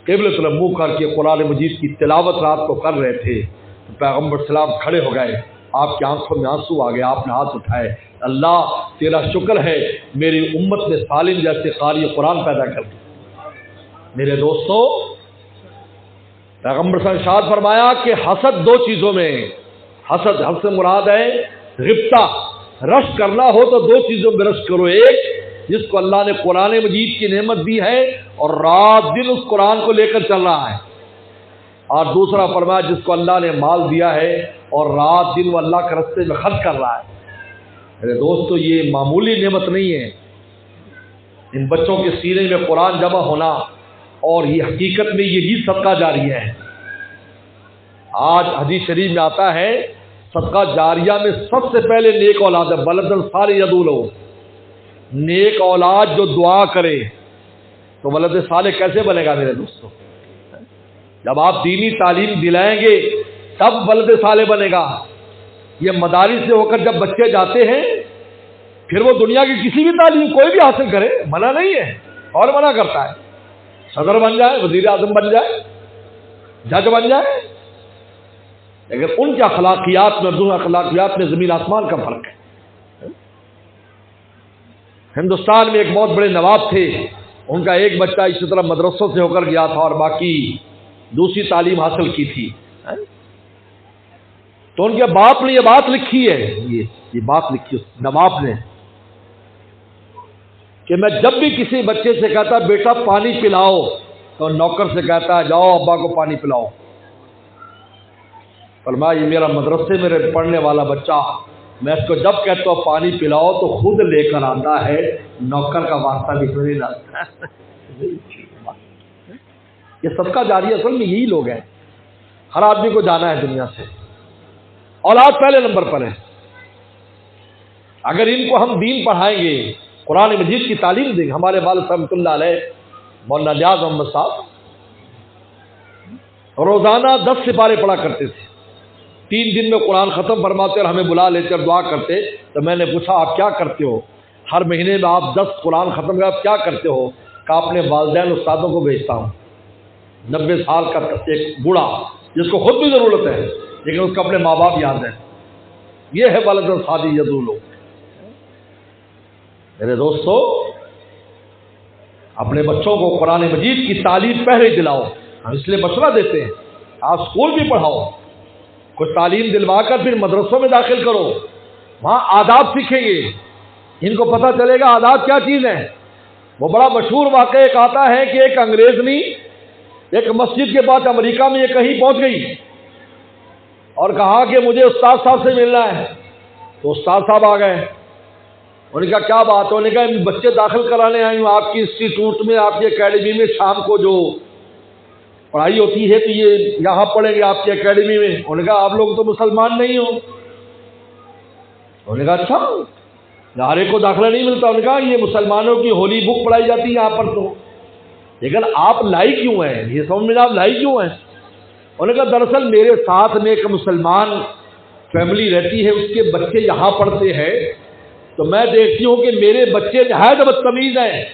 قبلۃ طرف منہ کر کے قرآن مجید کی تلاوت رات کو کر رہے تھے۔ تو پیغمبر صلی اللہ علیہ وسلم کھڑے ہو گئے، آپ کی آنکھوں میں آنسو آ گئے، آپ نے ہاتھ اٹھائے، اللہ تیرا شکر ہے میری امت میں سالم جیسے قاری قرآن پیدا کر دی۔ میرے دوستو، پیغمبر صلی اللہ علیہ وسلم نے ارشاد فرمایا کہ حسد 2 چیزوں میں، حسد سے مراد ہے غبطہ، رشک کرنا ہو تو 2 چیزوں میں رشک کرو، ایک جس کو اللہ نے قرآن مجید کی نعمت دی ہے اور رات دن اس قرآن کو لے کر چل رہا ہے، اور دوسرا فرمایا جس کو اللہ نے مال دیا ہے اور رات دن وہ اللہ کے راستے میں خرچ کر رہا ہے۔ میرے دوستو، یہ معمولی نعمت نہیں ہے۔ ان بچوں کے سینے میں قرآن جمع ہونا، اور یہ حقیقت میں یہی صدقہ جاریہ ہے۔ آج حدیث شریف میں آتا ہے صدقہ جاریہ میں سب سے پہلے نیک اولاد ہے، ولدن صالح یدعو لہ، نیک اولاد جو دعا کرے۔ تو ولد صالح کیسے بنے گا میرے دوستو؟ جب آپ دینی تعلیم دلائیں گے تب ولد صالح بنے گا۔ یہ مدارس سے ہو کر جب بچے جاتے ہیں پھر وہ دنیا کی کسی بھی تعلیم کوئی بھی حاصل کرے، منع نہیں ہے، اور منع کرتا ہے، صدر بن جائے، وزیر اعظم بن جائے، جج بن جائے، لیکن ان کے اخلاقیات میں، اردو اخلاقیات میں زمین آسمان کا فرق ہے۔ ہندوستان میں ایک بہت بڑے نواب تھے، ان کا ایک بچہ اسی طرح مدرسوں سے ہو کر گیا تھا اور باقی دوسری تعلیم حاصل کی تھی، تو ان کے باپ نے یہ بات لکھی ہے، یہ بات لکھی نواب نے، کہ میں جب بھی کسی بچے سے کہتا بیٹا پانی پلاؤ تو نوکر سے کہتا ہے جاؤ ابا کو پانی پلاؤ۔ فرمایا یہ میرا مدرسے میں پڑھنے والا بچہ، میں اس کو جب کہتا ہوں پانی پلاؤ تو خود لے کر آتا ہے، نوکر کا واسطہ بھی نہیں لاتا۔ یہ صدقہ جاریہ اصل میں یہی لوگ ہیں۔ ہر آدمی کو جانا ہے دنیا سے، اولاد پہلے نمبر پر ہے۔ اگر ان کو ہم دین پڑھائیں گے، قرآن مجید کی تعلیم دیں گے، ہمارے والد رحمۃ اللہ علیہ مولانا نیاز محمد صاحب روزانہ 10 سپارے پڑھا کرتے تھے، 3 دن میں قرآن ختم فرماتے اور ہمیں بلا لے کر دعا کرتے۔ تو میں نے پوچھا آپ کیا کرتے ہو؟ ہر مہینے میں آپ 10 قرآن ختم کر، آپ کیا کرتے ہو؟ کہ اپنے والدین استادوں کو بھیجتا ہوں۔ 90 سال کا ایک بوڑھا جس کو خود بھی ضرورت ہے لیکن اس کو اپنے ماں باپ یاد ہے، یہ ہے ولد صالح یدعو لہ۔ میرے دوستو، اپنے بچوں کو قرآن مجید کی تعلیم پہلے دلاؤ، ہم اس لیے مشورہ دیتے ہیں آپ اسکول بھی پڑھاؤ، کچھ تعلیم دلوا کر پھر مدرسوں میں داخل کرو، وہاں آداب سیکھیں گے، ان کو پتہ چلے گا آداب کیا چیز ہے۔ وہ بڑا مشہور واقعہ ایک آتا ہے کہ ایک انگریزنی ایک مسجد کے بعد امریکہ میں یہ کہیں پہنچ گئی اور کہا کہ مجھے استاد صاحب سے ملنا ہے۔ تو استاد صاحب آ گئے، انہوں نے کہا کیا بات ہے؟ انہوں نے کہا بچے داخل کرانے آئی ہوں آپ کی انسٹیٹیوٹ میں، آپ کی اکیڈمی میں، شام کو جو پڑھائی ہوتی ہے تو یہ یہاں پڑھیں گے آپ کی اکیڈمی میں۔ انہوں نے کہا آپ لوگ تو مسلمان نہیں ہو۔ انہوں نے کہا اچھا، ہر ایک کو داخلہ نہیں ملتا۔ انہوں نے کہا یہ مسلمانوں کی ہولی بک پڑھائی جاتی ہے یہاں پر، تو لیکن آپ لائی کیوں ہیں؟ یہ سمجھ میں آپ لائی کیوں ہیں؟ انہوں نے کہا دراصل میرے ساتھ میں ایک مسلمان فیملی رہتی ہے، اس کے بچے یہاں پڑھتے ہیں، تو میں دیکھتی ہوں کہ میرے بچے نہایت بدتمیز ہیں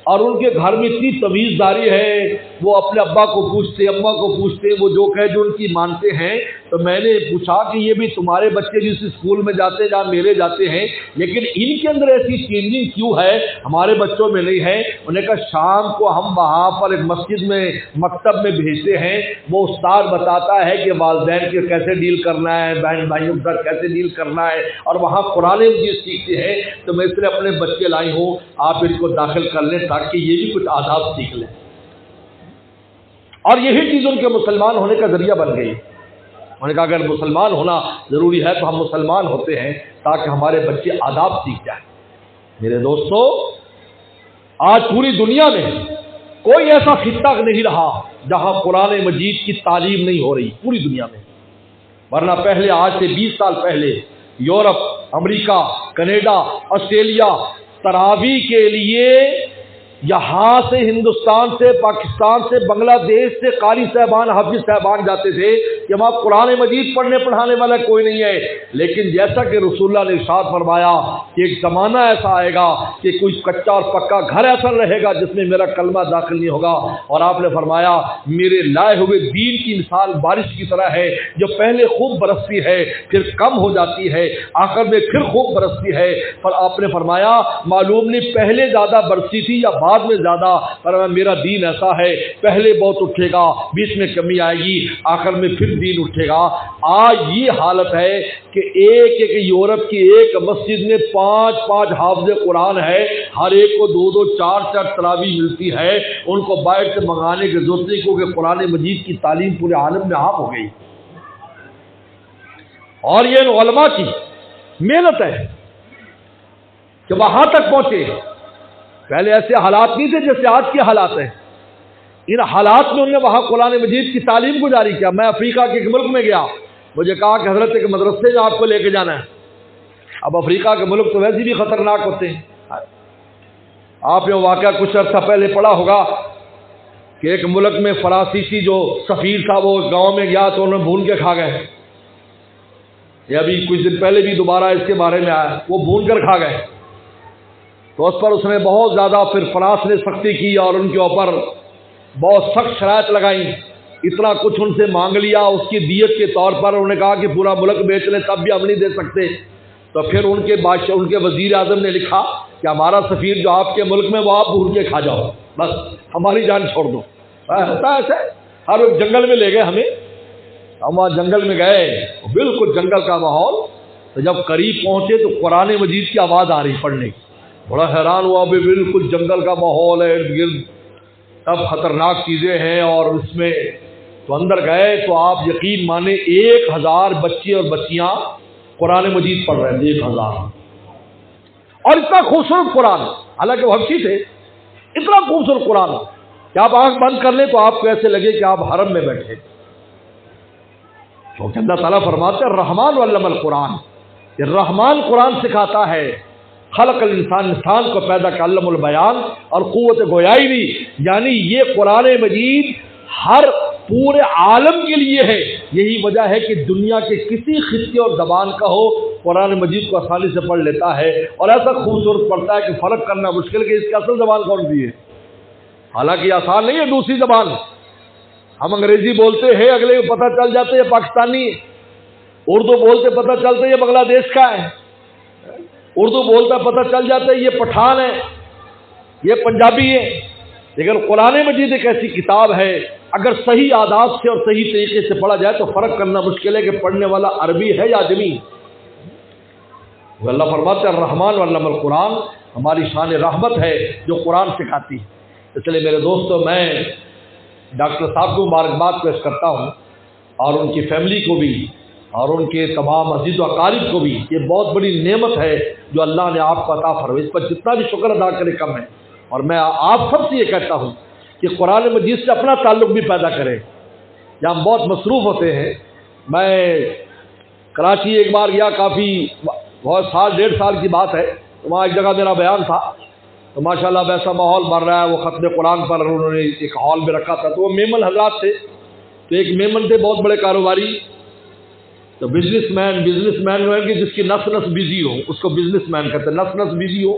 اور ان کے گھر میں اتنی تمیز داری ہے، وہ اپنے ابا کو پوچھتے، اماں کو پوچھتے، وہ جو کہے جو ان کی مانتے ہیں۔ تو میں نے پوچھا کہ یہ بھی تمہارے بچے بھی اس اسکول میں جاتے ہیں جہاں میرے جاتے ہیں، لیکن ان کے اندر ایسی چینجنگ کیوں ہے، ہمارے بچوں میں نہیں ہے؟ انہوں نے کہا شام کو ہم وہاں پر ایک مسجد میں، مکتب میں بھیجتے ہیں، وہ استاد بتاتا ہے کہ والدین کے کیسے ڈیل کرنا ہے، بہن بھائیوں کے ساتھ کیسے ڈیل کرنا ہے، اور وہاں قرآن مجید سیکھتے ہیں۔ تو میں اس لیے اپنے بچے لائی ہوں، آپ ان کو داخل کر لیں تاکہ یہ بھی کچھ آداب سیکھ لیں۔ اور یہی چیز ان کے مسلمان ہونے کا ذریعہ بن گئی۔ انہوں نے کہا اگر مسلمان ہونا ضروری ہے تو ہم مسلمان ہوتے ہیں تاکہ ہمارے بچے آداب سیکھ جائیں۔ میرے دوستو، آج پوری دنیا میں کوئی ایسا خطہ نہیں رہا جہاں قرآن مجید کی تعلیم نہیں ہو رہی، پوری دنیا میں۔ ورنہ پہلے، آج سے 20 سال پہلے، یورپ، امریکہ، کینیڈا، آسٹریلیا تراویح کے لیے یہاں سے، ہندوستان سے، پاکستان سے، بنگلہ دیش سے قاری صاحبان، حافظ صاحبان جاتے تھے کہ وہاں قرآن مجید پڑھنے پڑھانے والا کوئی نہیں ہے۔ لیکن جیسا کہ رسول اللہ نے ارشاد فرمایا کہ ایک زمانہ ایسا آئے گا کہ کوئی کچا اور پکا گھر ایسا رہے گا جس میں میرا کلمہ داخل نہیں ہوگا، اور آپ نے فرمایا میرے لائے ہوئے دین کی مثال بارش کی طرح ہے جو پہلے خوب برستی ہے، پھر کم ہو جاتی ہے، آخر میں پھر خوب برستی ہے۔ پر آپ نے فرمایا معلوم نہیں پہلے زیادہ برسی تھی یا بعد بعد میں زیادہ، پر میرا دین ایسا ہے پہلے بہت اٹھے گا، بیچ میں کمی آئے گی، آخر میں پھر دین اٹھے گا۔ آج یہ حالت ہے کہ ایک یورپ کی ایک مسجد میں 5 حافظ قرآن ہے، ہر ایک کو 2 4 تراویح ملتی ہے، ان کو باہر سے منگانے کی ضرورت نہیں، کیونکہ قرآن مجید کی تعلیم پورے عالم میں عام ہو گئی۔ اور یہ علماء کی محنت ہے کہ وہاں تک پہنچے۔ پہلے ایسے حالات نہیں تھے جیسے آج کے حالات ہیں، ان حالات میں انہوں نے وہاں قرآن مجید کی تعلیم کو جاری کیا۔ میں افریقہ کے ایک ملک میں گیا، مجھے کہا کہ حضرت ایک مدرسے میں آپ کو لے کے جانا ہے۔ اب افریقہ کے ملک تو ویسے بھی خطرناک ہوتے ہیں، آپ نے واقعہ کچھ عرصہ پہلے پڑھا ہوگا کہ ایک ملک میں فرانسیسی جو سفیر تھا وہ گاؤں میں گیا تو انہوں نے بھون کے کھا گئے، یہ ابھی کچھ دن پہلے بھی دوبارہ اس کے بارے میں آیا، وہ بھون کر کھا گئے، تو اس پر اس نے بہت زیادہ پھر فرانس نے سختی کی اور ان کے اوپر بہت سخت شرائط لگائیں، اتنا کچھ ان سے مانگ لیا اس کی دیت کے طور پر۔ انہوں نے کہا کہ پورا ملک بیچ لیں تب بھی ہم نہیں دے سکتے۔ تو پھر ان کے بادشاہ، ان کے وزیر اعظم نے لکھا کہ ہمارا سفیر جو آپ کے ملک میں وہ آپ بھون کے کھا جاؤ، بس ہماری جان چھوڑ دو۔ ہوتا ہے ایسے، ہر ایک جنگل میں لے گئے ہمیں، ہم وہاں جنگل میں گئے، بالکل جنگل کا ماحول، تو جب قریب پہنچے تو قرآن مجید کی آواز آ رہی پڑھنے کی، بڑا حیران ہوا، بھی بالکل جنگل کا ماحول ہے، ارد گرد سب خطرناک چیزیں ہیں، اور اس میں تو اندر گئے تو آپ یقین مانے 1000 بچے اور بچیاں قرآن مجید پڑھ رہے تھے، 1000، اور اتنا خوبصورت قرآن، حالانکہ وہ حبشی تھے، اتنا خوبصورت قرآن کہ آپ آنکھ بند کر لیں تو آپ کو ایسے لگے کہ آپ حرم میں بیٹھے۔ تو اللہ تعالیٰ فرماتے ہیں الرحمن علم القرآن، کہ رحمان قرآن سکھاتا ہے، خلق الانسان، انسان کو پیدا کر علم البیان، اور قوت گویائی بھی، یعنی یہ قرآن مجید ہر پورے عالم کے لیے ہے۔ یہی وجہ ہے کہ دنیا کے کسی خطے اور زبان کا ہو قرآن مجید کو آسانی سے پڑھ لیتا ہے، اور ایسا خوبصورت پڑھتا ہے کہ فرق کرنا مشکل کہ اس کی اصل زبان کون سی ہے۔ حالانکہ یہ آسان نہیں ہے دوسری زبان، ہم انگریزی بولتے ہیں اگلے کو پتہ چل جاتے یہ پاکستانی، اردو بولتے پتہ چلتے یہ بنگلہ دیش کا ہے، اردو بولتا پتہ چل جاتا ہے یہ پٹھان ہے، یہ پنجابی ہے۔ لیکن قرآن مجید ایک ایسی کتاب ہے اگر صحیح آداب سے اور صحیح طریقے سے پڑھا جائے تو فرق کرنا مشکل ہے کہ پڑھنے والا عربی ہے یا عجمی۔ اللہ فرماتے ہیں الرحمن علم القرآن، ہماری شان رحمت ہے جو قرآن سکھاتی ہے۔ اس لیے میرے دوستو، میں ڈاکٹر صاحب کو مبارکباد پیش کرتا ہوں، اور ان کی فیملی کو بھی، اور ان کے تمام عزیز و اقارب کو بھی۔ یہ بہت بڑی نعمت ہے جو اللہ نے آپ کو عطا فرمائی، اس پر جتنا بھی شکر ادا کرے کم ہے۔ اور میں آپ سب سے یہ کہتا ہوں کہ قرآن مجید سے اپنا تعلق بھی پیدا کریں، جہاں ہم بہت مصروف ہوتے ہیں۔ میں کراچی ایک بار گیا، کافی بہت سال 1.5 سال کی بات ہے، وہاں ایک جگہ میرا بیان تھا، تو ماشاءاللہ ویسا ماحول بن رہا ہے، وہ ختم قرآن پر انہوں نے ایک ہال میں رکھا تھا، تو وہ میمن حضرات تھے، تو ایک میمن تھے بہت بڑے کاروباری، تو بزنس مین کہ جس کی نس بزی ہو اس کو بزنس مین کہتے ہیں، نس بزی ہو،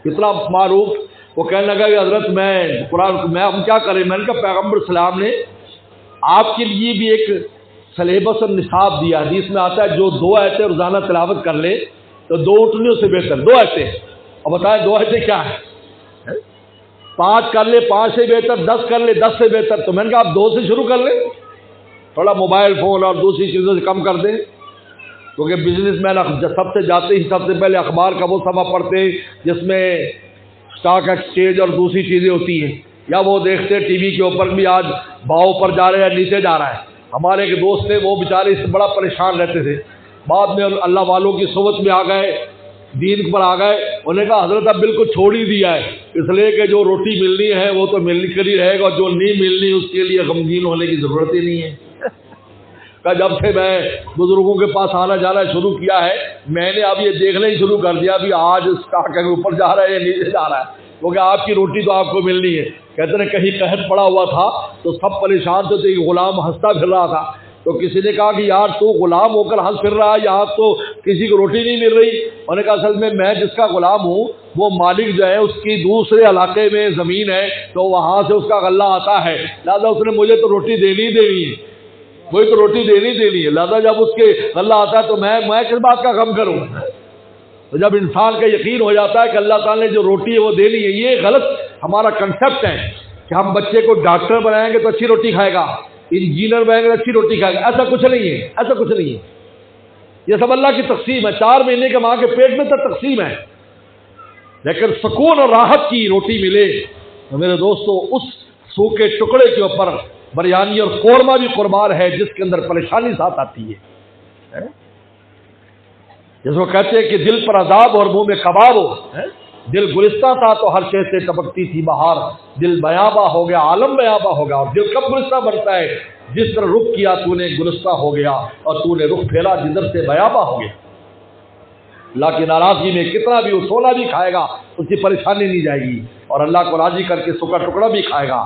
اتنا معروف۔ وہ کہنے لگا کہ حضرت میں قرآن میں ہم کیا کریں؟ میں نے کہا پیغمبر اسلام نے آپ کے لیے بھی ایک سلیبس اور نصاب دیا، حدیث میں آتا ہے جو 2 آیتیں روزانہ تلاوت کر لے تو 2 اٹھنیوں سے بہتر، 2 آیتیں، اور بتائیں 2 آیتیں کیا ہیں؟ 5 کر لے 5 سے بہتر، 10 کر لے 10 سے بہتر۔ تو میں نے کہا آپ 2 سے شروع کر لیں، تھوڑا موبائل فون اور دوسری چیزوں سے کم کر دیں، کیونکہ بزنس مین سب سے جاتے ہی سب سے پہلے اخبار کا وہ صفحہ پڑھتے ہیں جس میں اسٹاک ایکسچینج اور دوسری چیزیں ہوتی ہیں، یا وہ دیکھتے ٹی وی کے اوپر بھی آج بھاؤ اوپر جا رہے ہیں نیچے جا رہا ہے۔ ہمارے ایک دوست تھے، وہ بیچارے اس سے بڑا پریشان رہتے تھے، بعد میں اللہ والوں کی صحبت میں آ گئے، دین پر آ گئے، انہوں نے کہا حضرت اب بالکل چھوڑ ہی دیا ہے، اس لیے کہ جو روٹی ملنی ہے وہ تو ملنی کر ہی رہے گا، اور جو نہیں ملنی اس کے لیے غمگین ہونے کی ضرورت ہی نہیں ہے۔ کہ جب سے میں بزرگوں کے پاس آنا جانا شروع کیا ہے، میں نے اب یہ دیکھنا ہی شروع کر دیا بھی آج اسٹاک اوپر جا رہا ہے یا نیچے جا رہا ہے، کیونکہ آپ کی روٹی تو آپ کو ملنی ہے۔ کہتے ہیں کہیں قحط پڑا ہوا تھا تو سب پریشان تھے، تو ایک غلام ہنستا پھر رہا تھا، تو کسی نے کہا کہ یار تو غلام ہو کر ہنس پھر رہا ہے، یہاں تو کسی کو روٹی نہیں مل رہی۔ انہوں نے کہا اصل میں جس کا غلام ہوں وہ مالک جو ہے اس کی دوسرے علاقے میں زمین ہے، تو وہاں سے اس کا غلہ آتا ہے، لہٰذا اس نے مجھے تو روٹی دینی ہی دینی ہے، وہی تو روٹی دینی ہے، لہٰذا جب اس کے غلہ آتا ہے تو میں کس بات کا غم کروں۔ تو جب انسان کا یقین ہو جاتا ہے کہ اللہ تعالیٰ نے جو روٹی ہے وہ دینی ہے، یہ غلط ہمارا کنسیپٹ ہے کہ ہم بچے کو ڈاکٹر بنائیں گے تو اچھی روٹی کھائے گا، انجینئر بنائیں گے تو اچھی روٹی کھائے گا، ایسا کچھ نہیں ہے، ایسا کچھ نہیں ہے، یہ سب اللہ کی تقسیم ہے، 4 مہینے کے ماں کے پیٹ میں تو تقسیم ہے، لیکن سکون اور راحت کی روٹی ملے تو میرے دوستو اس سوکھے ٹکڑے کے اوپر بریانی اور قورمہ بھی قربان ہے جس کے اندر پریشانی ساتھ آتی ہے، جس کو کہتے ہیں کہ دل پر عذاب اور منہ میں کباب ہو، دل گلستہ تھا تو ہر شے سے ٹپکتی تھی بہار، دل بیاباں ہو گیا عالم بیاباں ہو گیا، اور دل کب گلستہ بنتا ہے؟ جس طرح رخ کیا تو نے گلستہ ہو گیا اور تو نے رخ پھیلا جدھر سے بیاباں ہو گیا۔ اللہ کی ناراضگی میں کتنا بھی وہ سونا بھی کھائے گا اس کی پریشانی نہیں جائے گی، اور اللہ کو راضی کر کے سکا ٹکڑا بھی کھائے گا۔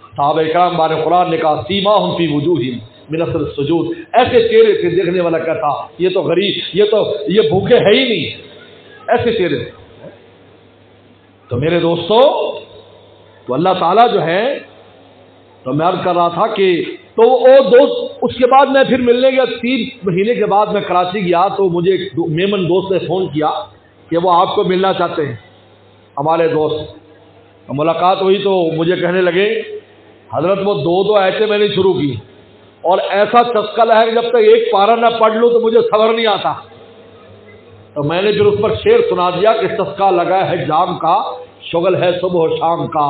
صحابہ کرام بارے قرآن نے کہا سیماہم فی وجوہہم من اثر السجود، ایسے چہرے سے دیکھنے والا کہتا یہ تو غریب، یہ بھوکے ہے ہی نہیں، ایسے چہرے سے۔ تو میرے دوستو تو اللہ تعالیٰ جو ہے، تو میں عرض کر رہا تھا کہ تو وہ دوست، اس کے بعد میں پھر ملنے گیا 3 مہینے کے بعد میں کراچی گیا تو مجھے ایک میمن دوست نے فون کیا کہ وہ آپ کو ملنا چاہتے ہیں، ہمارے دوست۔ ملاقات ہوئی تو مجھے کہنے لگے حضرت وہ 2 ایسے میں نے شروع کی اور ایسا چسکا لگا کہ جب تک ایک پارہ نہ پڑھ لوں تو مجھے صبر نہیں آتا، تو میں نے پھر اس پر شعر سنا دیا کہ چسکا لگا ہے جام کا، شغل ہے صبح و شام کا،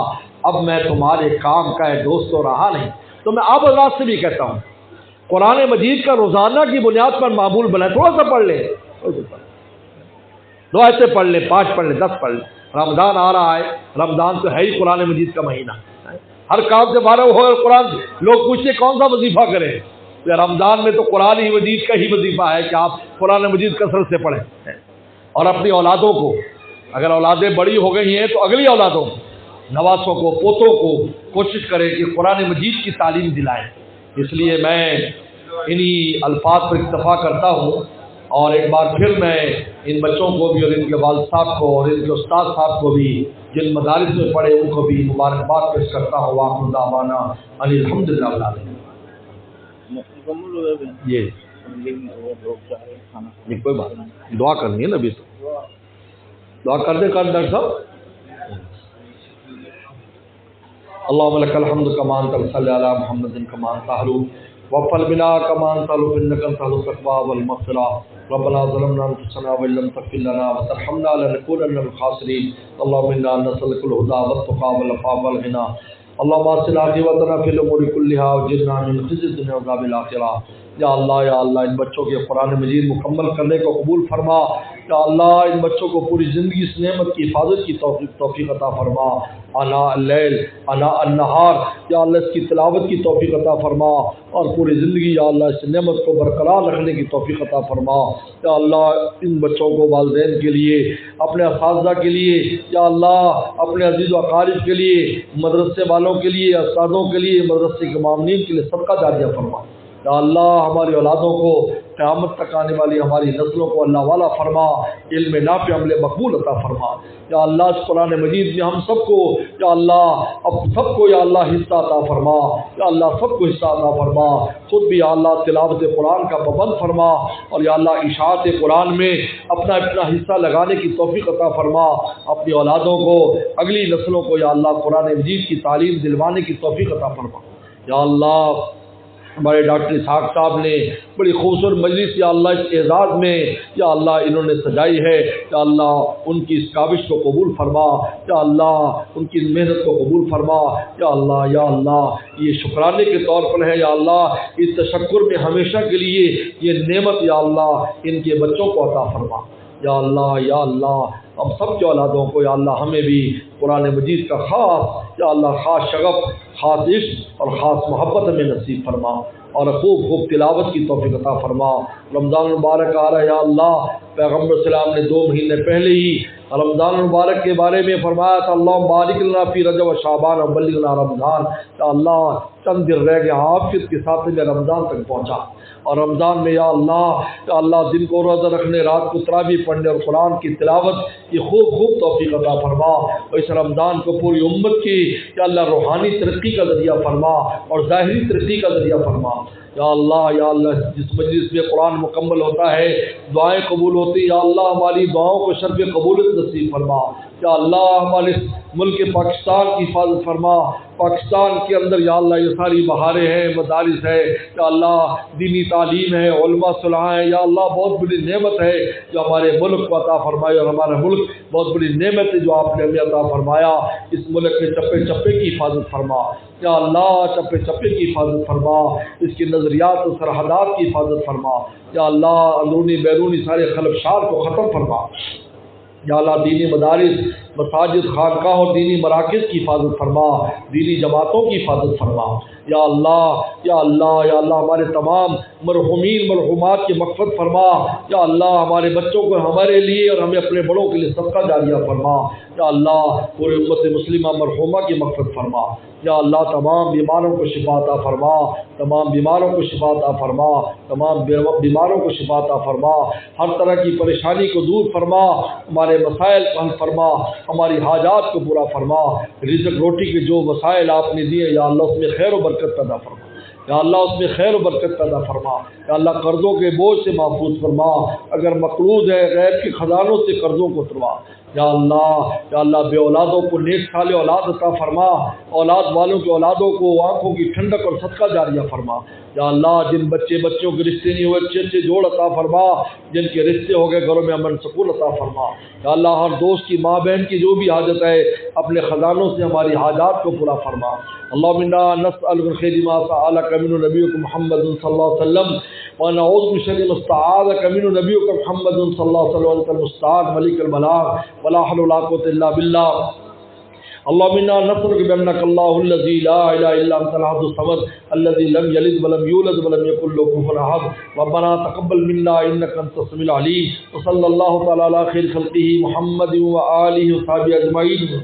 اب میں تمہارے کام کا ہے دوستو رہا نہیں۔ تو میں آپ حضرات سے بھی کہتا ہوں قرآن مجید کا روزانہ کی بنیاد پر معمول بنائے، تھوڑا سا پڑھ لیں، 2 ایسے پڑھ لیں، 5 پڑھ لیں، 10 پڑھ لیں۔ رمضان آ رہا ہے، رمضان تو ہے ہی قرآن مجید کا مہینہ، ہر کام سے فارغ ہو قرآن، لوگ پوچھتے کون سا وظیفہ کریں، رمضان میں تو قرآن ہی مجید کا ہی وظیفہ ہے کہ آپ قرآن مجید کثرت سے پڑھیں، اور اپنی اولادوں کو، اگر اولادیں بڑی ہو گئی ہیں تو اگلی اولادوں کو، نواسوں کو، پوتوں کو کوشش کریں کہ قرآن مجید کی تعلیم دلائیں۔ اس لیے میں انہی الفاظ پر اکتفا کرتا ہوں، اور ایک بار پھر میں ان بچوں کو بھی اور ان کے والد صاحب کو اور ان کے استاد صاحب کو بھی جن مدارس میں پڑھے ان کو بھی مبارکباد پیش کرتا ہوں۔ وآخر دعوانا ان الحمدللہ رب العالمین۔ یہ کوئی بات نہیں، دعا کرنی ہے نا، ابھی تو دعا کر دیں ڈاکٹر صاحب۔ اللهم لك الحمد كما انت صلی علی محمد كما انت اهل وفل بنا كما انت اهل انك انت التقوى والمغفرة ربنا ظلمنا انفسنا وان لم تغفر لنا وترحمنا لنكونن من الخاسرين اللهم انا نسألك الهدى والتقى والعفاف والغنى اللهم اصلح عاقبتنا في الامور كلها واجرنا من خزي الدنيا وعذاب الاخرة۔ یا اللہ ان بچوں کے قرآن مجید مکمل کرنے کو قبول فرما، یا اللہ ان بچوں کو پوری زندگی اس نعمت کی حفاظت کی توفیق عطا فرما، انا اللیل انا النہار، یا اللہ اس کی تلاوت کی توفیق عطا فرما، اور پوری زندگی یا اللہ اس نعمت کو برقرار رکھنے کی توفیق عطا فرما۔ یا اللہ ان بچوں کو والدین کے لیے، اپنے اساتذہ کے لیے، یا اللہ اپنے عزیز و اقارب کے لیے، مدرسے والوں کے لیے، استادوں کے لیے، مدرسے کے معاملین کے لیے صدقہ جاریہ فرما۔ یا اللہ ہماری اولادوں کو قیامت تک آنے والی ہماری نسلوں کو اللہ والا فرما، علم نافع عمل مقبول عطا فرما۔ یا اللہ اس قرآن مجید میں ہم سب کو، یا اللہ اب سب کو یا اللہ حصہ عطا فرما، یا اللہ سب کو حصہ عطا فرما، خود بھی یا اللہ تلاوت قرآن کا پابند فرما، اور یا اللہ اشاعت قرآن میں اپنا حصہ لگانے کی توفیق عطا فرما، اپنی اولادوں کو، اگلی نسلوں کو یا اللہ قرآن مجید کی تعلیم دلوانے کی توفیق عطا فرما۔ یا اللہ ہمارے ڈاکٹر اسحاق صاحب نے بڑی خوبصورت مجلس یا اللہ اس اعزاز میں یا اللہ انہوں نے سجائی ہے، یا اللہ ان کی اس کاوش کو قبول فرما، یا اللہ ان کی محنت کو قبول فرما، یا اللہ یہ شکرانے کے طور پر ہے، یا اللہ اس تشکر میں ہمیشہ کے لیے یہ نعمت یا اللہ ان کے بچوں کو عطا فرما۔ یا اللہ ہم سب کے اولادوں کو یا اللہ ہمیں بھی قرآن مجید کا خاص یا اللہ خاص شغف، خاص عشق اور خاص محبت میں نصیب فرما، اور خوب تلاوت کی توفیق عطا فرما۔ رمضان المبارک آ رہا ہے یا اللہ، پیغمبر السلام نے 2 مہینے پہلے ہی رمضان المبارک کے بارے میں فرمایا تھا اللہم بارک لنا فی رجب و شعبان و بلغنا رمضان، یا اللہ چند دن رہ گئے عافیت کے ساتھ میں رمضان تک پہنچا، اور رمضان میں یا اللہ دن کو روزہ رکھنے، رات کو تراویح پڑھنے اور قرآن کی تلاوت کی خوب توفیق عطا فرما، اور اس رمضان کو پوری امت کی یا اللہ روحانی ترقی کا ذریعہ فرما اور ظاہری ترقی کا ذریعہ فرما۔ یا اللہ جس مجلس میں قرآن مکمل ہوتا ہے دعائیں قبول ہوتی، یا اللہ ہماری دعاؤں کو شرف قبولیت نصیب فرما۔ یا اللہ ہمارے ملک پاکستان کی حفاظت فرما، پاکستان کے اندر یا اللہ یہ ساری بہاریں ہیں، مدارس ہے، یا اللہ دینی تعلیم ہے، علماء صلاح ہے، یا اللہ بہت بڑی نعمت ہے جو ہمارے ملک کو عطا فرمائی، اور ہمارا ملک بہت بڑی نعمت ہے جو آپ نے ہمیں عطا فرمایا۔ اس ملک کے چپے چپے کی حفاظت فرما، یا اللہ چپے چپے کی حفاظت فرما، اس کی نظریات و سرحدات کی حفاظت فرما، یا اللہ اندرونی بیرونی سارے خلفشار کو ختم فرما۔ یا اللہ دینی مدارس، مساجد، خانقاہ اور دینی مراکز کی حفاظت فرما، دینی جماعتوں کی حفاظت فرما۔ یا اللہ ہمارے تمام مرحومین مرحومات کی مغفرت فرما۔ یا اللہ ہمارے بچوں کو ہمارے لیے اور ہمیں اپنے بڑوں کے لیے صدقہ جاریہ فرما۔ یا اللہ پوری امت مسلمہ مرحومہ کی مغفرت فرما۔ یا اللہ تمام بیماروں کو شفا عطا فرما، تمام بیماروں کو شفا عطا فرما، تمام بیماروں کو شفا عطا فرما، ہر طرح کی پریشانی کو دور فرما، ہمارے مسائل کو حل فرما، ہماری حاجات کو پورا فرما۔ رزق روٹی کے جو وسائل آپ نے دیے یا اللہ اس میں خیر و برکت پیدا فرما، یا اللہ اس میں خیر و برکت پیدا فرما۔ یا اللہ قرضوں کے بوجھ سے محفوظ فرما، اگر مقروض ہے غیر کے خزانوں سے قرضوں کو اتروا۔ یا اللہ بے اولادوں کو نیک صالح اولاد عطا فرما، اولاد والوں کے اولادوں کو آنکھوں کی ٹھنڈک اور صدقہ جاریہ فرما۔ یا اللہ جن بچوں کے رشتے نہیں ہوئے اچھے جوڑ عطا فرما، جن کے رشتے ہو گئے گھروں میں امن سکون عطا فرما۔ یا اللہ ہر دوست کی ماں بہن کی جو بھی حاجت ہے اپنے خزانوں سے ہماری حاجات کو پورا فرما۔ اللہم انا نسألک من خیر ما سألک منہ نبیک محمد صلی اللہ علیہ وسلم ونعوذ من شر ما استعاذک منہ نبیک محمد صلی اللہ علیہ وسلم، انت المستعان ملک الملاک ولا حول ولا قوة الا باللہ۔ اللهم انا نسألك بانك الله الذي لا اله الا انت الاحد الصمد الذي لم يلد ولم يولد ولم يكن له كفوا احد ربنا تقبل منا انك انت السميع العليم وصلى الله تعالى على خير خلقه محمد وآله وصحبه اجمعين۔